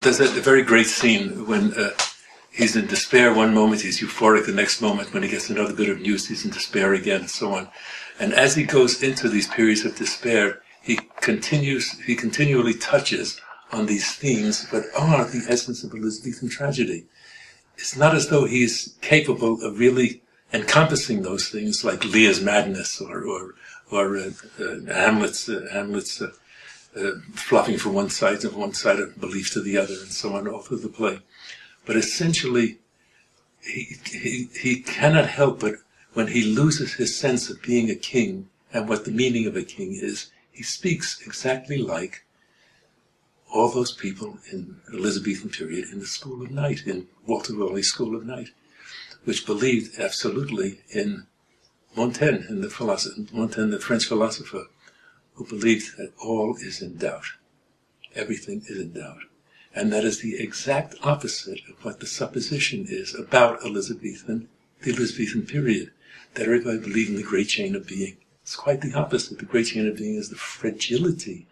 There's a very great scene when he's in despair one moment, he's euphoric the next moment. When he gets another bit of news, he's in despair again, and so on. And as he goes into these periods of despair, he continually touches on these themes that are the essence of Elizabethan tragedy. It's not as though he's capable of really encompassing those things, like Leah's madness or Hamlet's flopping from one side of belief to the other, and so on, all through the play. But essentially, he cannot help but, when he loses his sense of being a king and what the meaning of a king is, he speaks exactly like all those people in the Elizabethan period in the School of Night, in Walter Raleigh's School of Night, which believed absolutely in Montaigne, Montaigne, the French philosopher, who believed that all is in doubt. Everything is in doubt. And that is the exact opposite of what the supposition is about the Elizabethan period, that everybody believed in the great chain of being. It's quite the opposite. The great chain of being is the fragility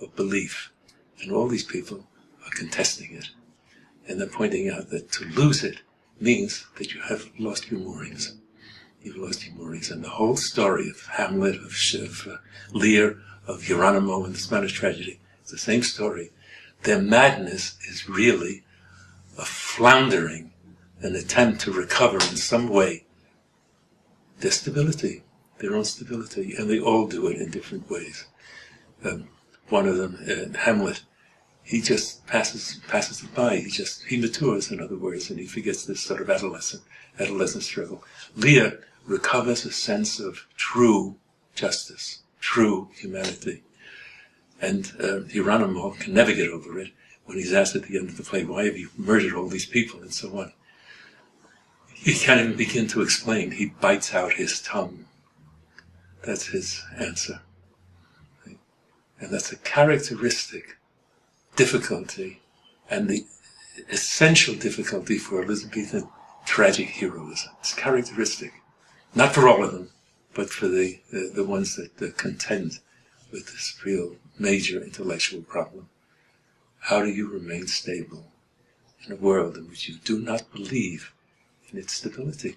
of belief. And all these people are contesting it. And they're pointing out that to lose it means that you have lost your moorings. You've lost your moorings. And the whole story of Hamlet, of Lear, of Geronimo and the Spanish tragedy, it's the same story. Their madness is really a floundering, an attempt to recover in some way their stability, their own stability, and they all do it in different ways. One of them, Hamlet, he just passes it by. He matures, in other words, and he forgets this sort of adolescent struggle. Lear recovers a sense of true justice, true humanity. And Geronimo can never get over it when he's asked at the end of the play, why have you murdered all these people, and so on. He can't even begin to explain. He bites out his tongue. That's his answer. And that's a characteristic difficulty, and the essential difficulty for Elizabethan tragic heroism. It's characteristic. Not for all of them, but for the ones that contend with this real major intellectual problem. How do you remain stable in a world in which you do not believe in its stability?